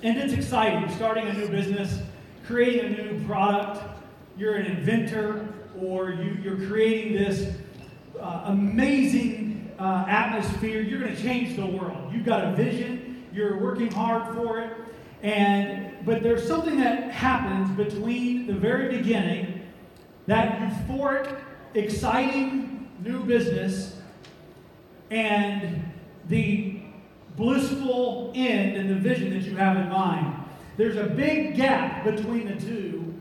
And it's exciting, starting a new business, creating a new product. You're an inventor, or you're creating this amazing atmosphere. You're going to change the world. You've got a vision. You're working hard for it. But there's something that happens between the very beginning, that euphoric, exciting new business, and the blissful end and the vision that you have in mind. There's a big gap between the two,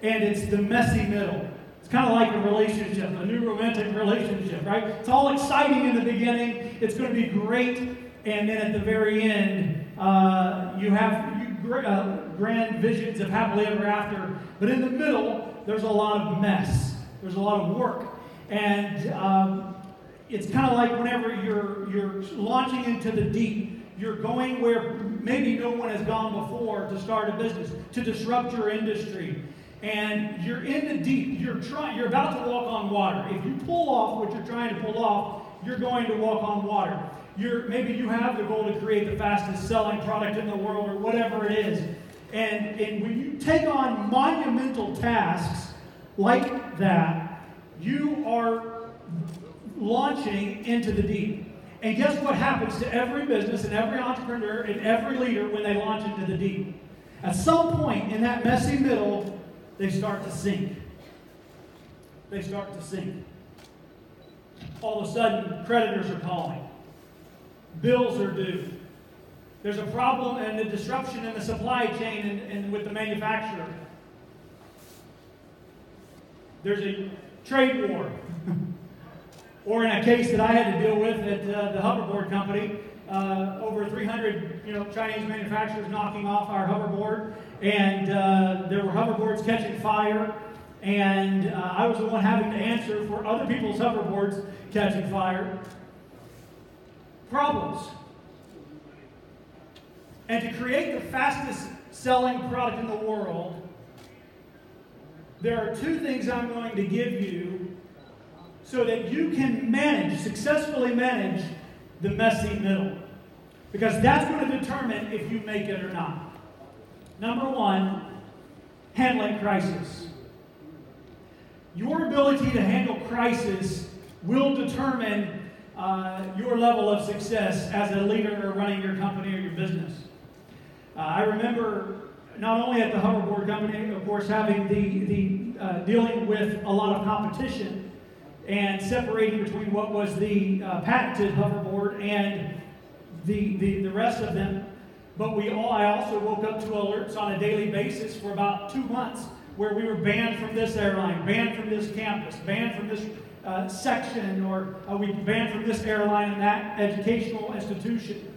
and it's the messy middle. It's kind of like a relationship, a new romantic relationship, right? It's all exciting in the beginning. It's going to be great, and then at the very end, you have grand visions of happily ever after. But in the middle, there's a lot of mess. There's a lot of work, and it's kind of like whenever you're launching into the deep, you're going where maybe no one has gone before to start a business, to disrupt your industry. And you're in the deep. You're about to walk on water. If you pull off what you're trying to pull off, you're going to walk on water. Maybe you have the goal to create the fastest selling product in the world, or whatever it is. And when you take on monumental tasks like that, you are launching into the deep. And guess what happens to every business and every entrepreneur and every leader when they launch into the deep? At some point in that messy middle, they start to sink. They start to sink. All of a sudden, creditors are calling. Bills are due. There's a problem and a disruption in the supply chain and with the manufacturer. There's a trade war. Or in a case that I had to deal with at the Hoverboard company, over 300 Chinese manufacturers knocking off our hoverboard, and there were hoverboards catching fire, and I was the one having to answer for other people's hoverboards catching fire. Problems. And to create the fastest selling product in the world, there are two things I'm going to give you so that you can successfully manage the messy middle. Because that's going to determine if you make it or not. Number one, handling crisis. Your ability to handle crisis will determine your level of success as a leader or running your company or your business. I remember not only at the Hoverboard company, of course, having the dealing with a lot of competition and separating between what was the patented hoverboard and the rest of them. But I also woke up to alerts on a daily basis for about 2 months where we were banned from this airline, banned from this campus, banned from this section, or we banned from this airline and that educational institution.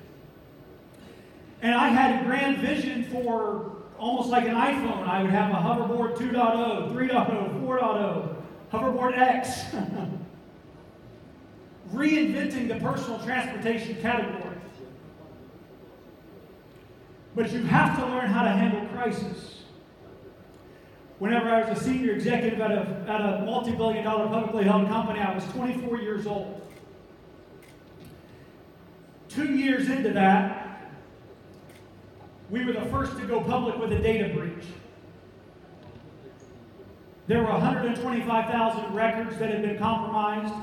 And I had a grand vision for almost like an iPhone. I would have a Hoverboard 2.0, 3.0, 4.0, Hoverboard X. Reinventing the personal transportation category. But you have to learn how to handle crisis. Whenever I was a senior executive at a multi-billion-dollar publicly held company, I was 24 years old. 2 years into that, we were the first to go public with a data breach. There were 125,000 records that had been compromised.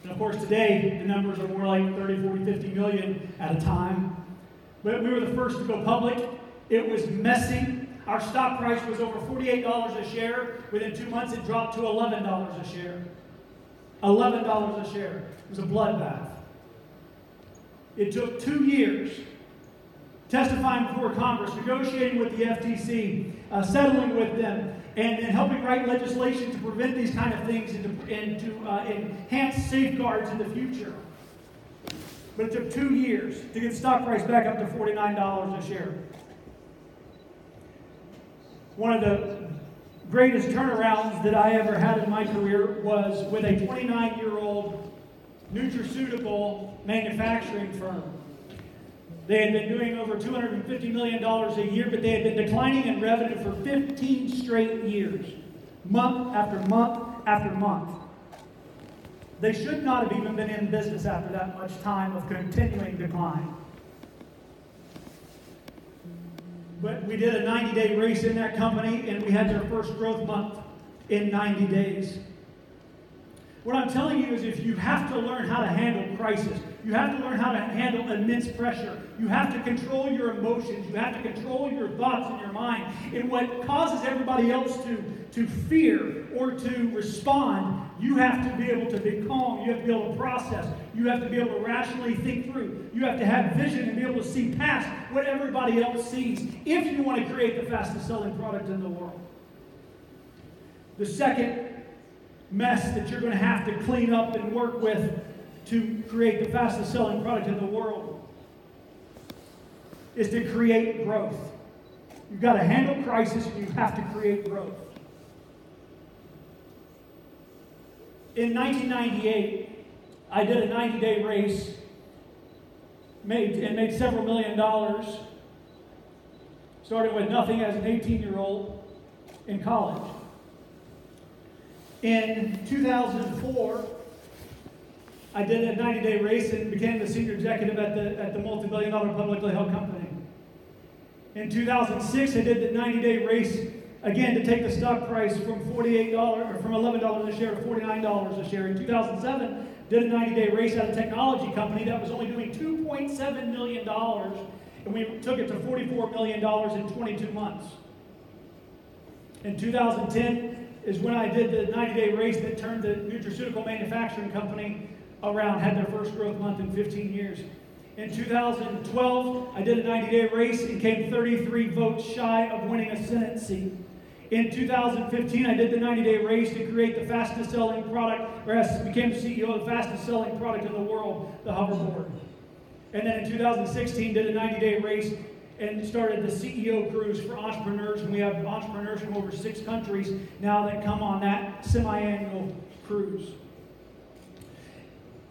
And of course, today, the numbers are more like 30, 40, 50 million at a time. But we were the first to go public. It was messy. Our stock price was over $48 a share. Within 2 months, it dropped to $11 a share. $11 a share. It was a bloodbath. It took 2 years testifying before Congress, negotiating with the FTC, settling with them, and helping write legislation to prevent these kind of things and to enhance safeguards in the future. But it took 2 years to get the stock price back up to $49 a share. One of the greatest turnarounds that I ever had in my career was with a 29-year-old nutraceutical manufacturing firm. They had been doing over $250 million a year, but they had been declining in revenue for 15 straight years, month after month after month. They should not have even been in business after that much time of continuing decline. But we did a 90-day race in that company, and we had their first growth month in 90 days. What I'm telling you is if you have to learn how to handle crisis, you have to learn how to handle immense pressure, you have to control your emotions, you have to control your thoughts in your mind, and what causes everybody else to fear or to respond, you have to be able to be calm, you have to be able to process, you have to be able to rationally think through, you have to have vision and be able to see past what everybody else sees if you want to create the fastest selling product in the world. The second mess that you're going to have to clean up and work with to create the fastest selling product in the world is to create growth. You've got to handle crisis and you have to create growth. In 1998, I did a 90-day race, made several $1 million, starting with nothing as an 18-year-old in college. In 2004, I did a 90-day race and became the senior executive at the multi-billion-dollar publicly held company. In 2006, I did the 90-day race again to take the stock price from $48 or from $11 a share to $49 a share. In 2007, did a 90-day race at a technology company that was only doing $2.7 million, and we took it to $44 million in 22 months. In 2010 is when I did the 90-day race that turned the nutraceutical manufacturing company around, had their first growth month in 15 years. In 2012, I did a 90-day race and came 33 votes shy of winning a Senate seat. In 2015, I did the 90-day race to create the fastest selling product, or became the CEO of the fastest selling product in the world, the Hoverboard. And then in 2016, did a 90-day race and started the CEO cruise for entrepreneurs, and we have entrepreneurs from over 6 countries now that come on that semi-annual cruise.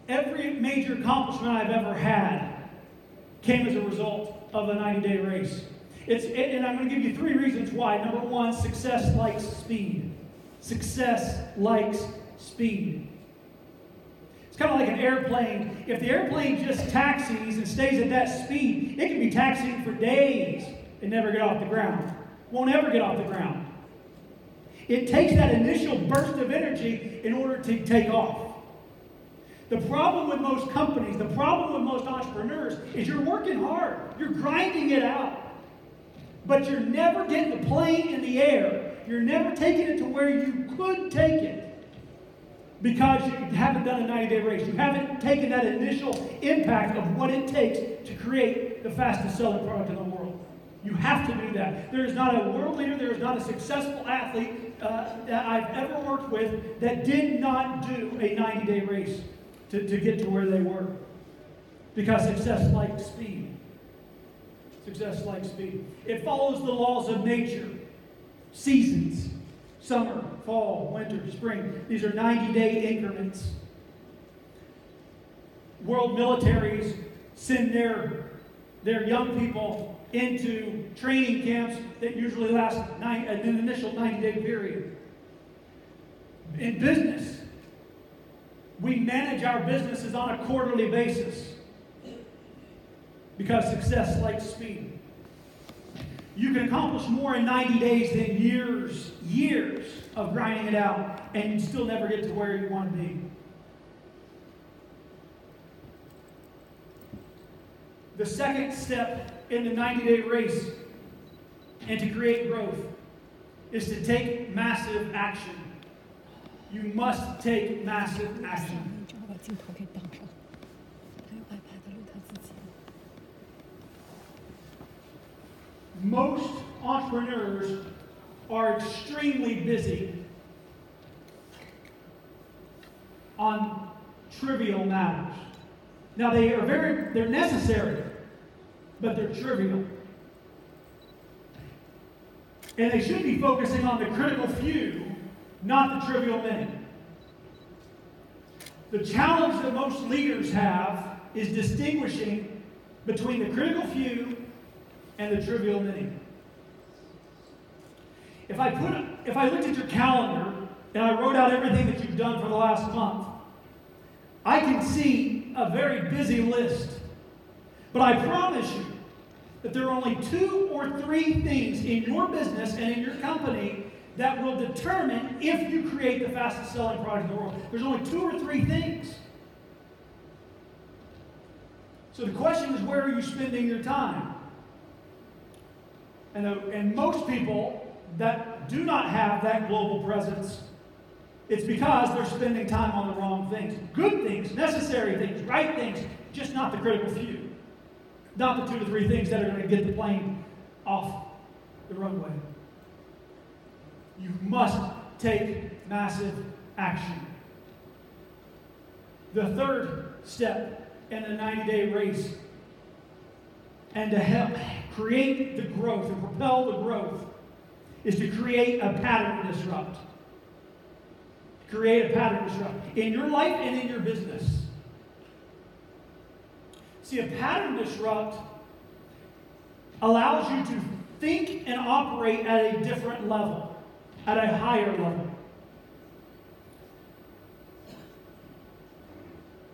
Every major accomplishment I've ever had came as a result of a 90-day race. And I'm going to give you 3 reasons why. Number 1, success likes speed. Success likes speed. It's kind of like an airplane. If the airplane just taxis and stays at that speed, it can be taxiing for days and never get off the ground. Won't ever get off the ground. It takes that initial burst of energy in order to take off. The problem with most companies, the problem with most entrepreneurs is you're working hard. You're grinding it out. But you're never getting the plane in the air. You're never taking it to where you could take it. Because you haven't done a 90-day race. You haven't taken that initial impact of what it takes to create the fastest selling product in the world. You have to do that. There is not a world leader, there is not a successful athlete that I've ever worked with that did not do a 90-day race to get to where they were. Because success likes speed. Success likes speed. It follows the laws of nature. Seasons. Summer, fall, winter, spring. These are 90-day increments. World militaries send their young people into training camps that usually last an initial 90-day period. In business, we manage our businesses on a quarterly basis because success likes speed. You can accomplish more in 90 days than years of grinding it out, and you still never get to where you want to be. The second step in the 90-day race and to create growth is to take massive action. You must take massive action. Most entrepreneurs are extremely busy on trivial matters. Now they're necessary, but they're trivial. And they should be focusing on the critical few, not the trivial many. The challenge that most leaders have is distinguishing between the critical few and the trivial many. If I looked at your calendar and I wrote out everything that you've done for the last month, I can see a very busy list. But I promise you, that there are only 2 or 3 things in your business and in your company that will determine if you create the fastest selling product in the world. There's only 2 or 3 things. So the question is, where are you spending your time? And most people that do not have that global presence, it's because they're spending time on the wrong things. Good things, necessary things, right things, just not the critical few. Not the 2 to 3 things that are going to get the plane off the runway. You must take massive action. The third step in a 90-day race, and to help create the growth and propel the growth, is to create a pattern disrupt. Create a pattern disrupt in your life and in your business. See, a pattern disrupt allows you to think and operate at a different level, at a higher level.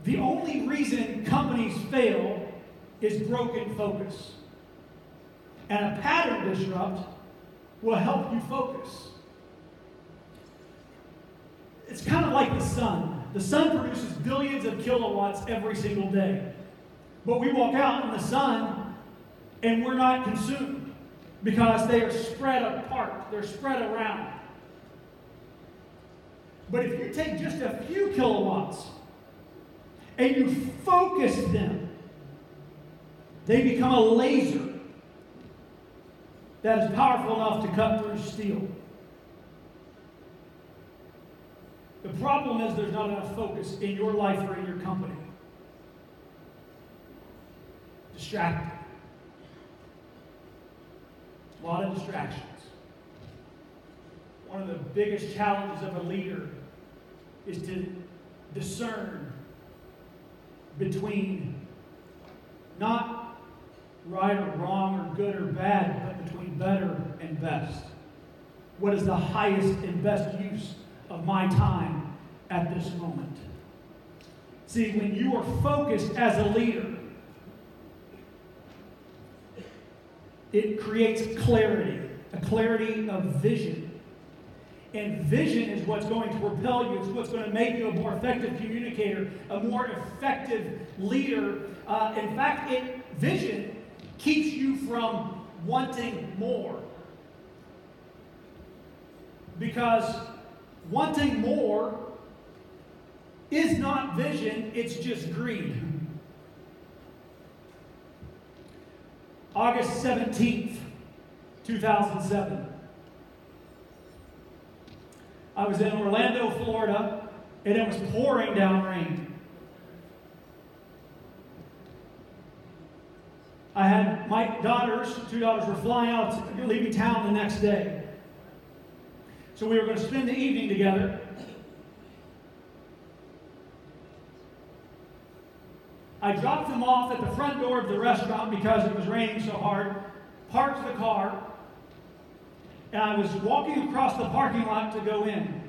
The only reason companies fail is broken focus. And a pattern disrupt will help you focus. It's kind of like the sun. The sun produces billions of kilowatts every single day. But we walk out in the sun and we're not consumed because they are spread apart. They're spread around. But if you take just a few kilowatts and you focus them, they become a laser that is powerful enough to cut through steel. The problem is there's not enough focus in your life or in your company. Distracted. A lot of distractions. One of the biggest challenges of a leader is to discern between not right or wrong or good or bad, but between better and best. What is the highest and best use of my time at this moment? See, when you are focused as a leader, it creates clarity, a clarity of vision. And vision is what's going to propel you. It's what's going to make you a more effective communicator, a more effective leader. In fact, vision keeps you from wanting more. Because wanting more is not vision, it's just greed. August 17th, 2007. I was in Orlando, Florida, and it was pouring down rain. I had my daughters, 2 daughters were flying out, leaving town the next day. So we were going to spend the evening together. I dropped them off at the front door of the restaurant because it was raining so hard, parked the car, and I was walking across the parking lot to go in.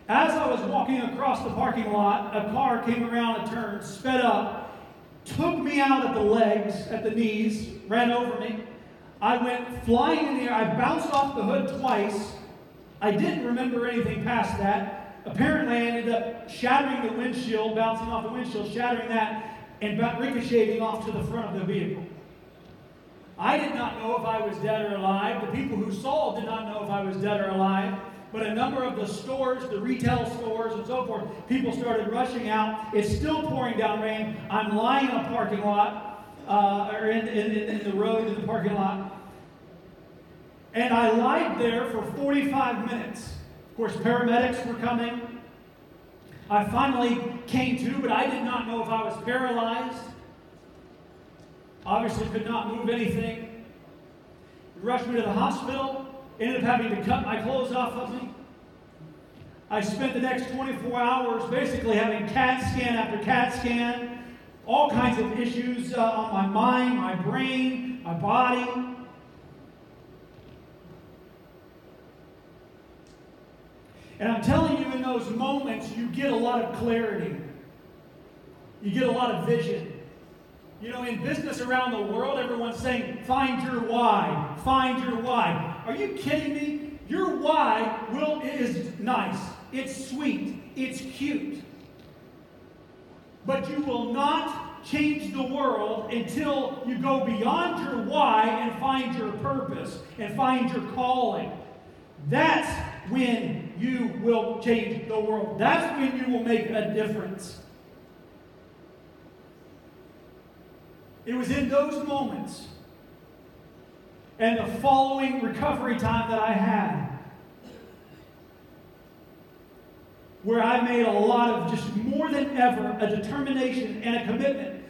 As I was walking across the parking lot, a car came around a turn, sped up, took me out at the legs, at the knees, ran over me. I went flying in the air. I bounced off the hood twice. I didn't remember anything past that. Apparently, I ended up shattering the windshield, bouncing off the windshield, shattering that, and ricocheting off to the front of the vehicle. I did not know if I was dead or alive. The people who saw did not know if I was dead or alive. But a number of the stores, the retail stores and so forth, people started rushing out. It's still pouring down rain. I'm lying in a parking lot, or in the road in the parking lot. And I lied there for 45 minutes. Of course, paramedics were coming. I finally came to, but I did not know if I was paralyzed. Obviously could not move anything. They rushed me to the hospital. Ended up having to cut my clothes off of me. I spent the next 24 hours basically having CAT scan after CAT scan, all kinds of issues on my mind, my brain, my body. And I'm telling you, in those moments, you get a lot of clarity. You get a lot of vision. You know, in business around the world, everyone's saying, find your why, find your why. Are you kidding me? Your why is nice, it's sweet, it's cute. But you will not change the world until you go beyond your why and find your purpose and find your calling. That's when you will change the world. That's when you will make a difference. It was in those moments and the following recovery time that I had where I made a lot of, just more than ever, a determination and a commitment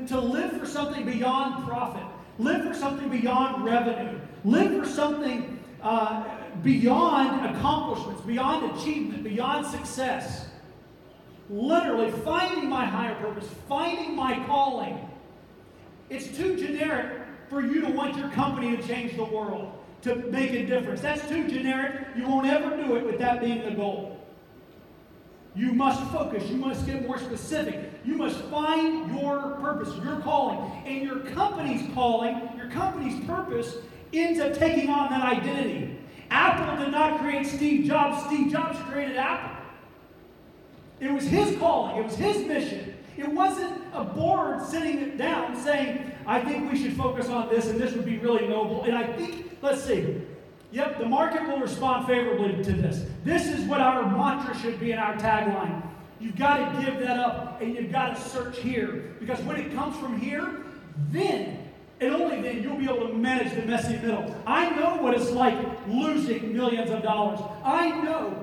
to live for something beyond profit, live for something beyond revenue, live for something beyond accomplishments, beyond achievement, beyond success. Literally finding my higher purpose, finding my calling. It's too generic for you to want your company to change the world, to make a difference. That's too generic. You won't ever do it with that being the goal. You must focus. You must get more specific. You must find your purpose, your calling. And your company's calling, your company's purpose ends up taking on that identity. Apple did not create Steve Jobs. Steve Jobs created Apple. It was his calling. It was his mission. It wasn't a board sitting it down saying, I think we should focus on this and this would be really noble. And I think, let's see, yep, the market will respond favorably to this. This is what our mantra should be in our tagline. You've got to give that up and you've got to search here. Because when it comes from here, then, and only then, you'll be able to manage the messy middle. I know what it's like losing millions of dollars. I know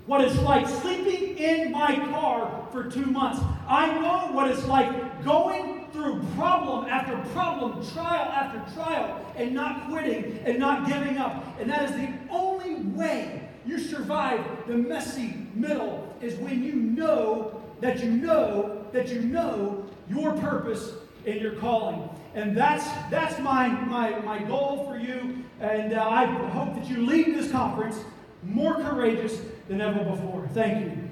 what it's like sleeping in my car for 2 months. I know what it's like going through problem after problem, trial after trial, and not quitting and not giving up. And that is the only way you survive the messy middle, is when you know that you know that you know your purpose and your calling. And that's my goal for you. And I hope that you leave this conference more courageous than ever before. Thank you.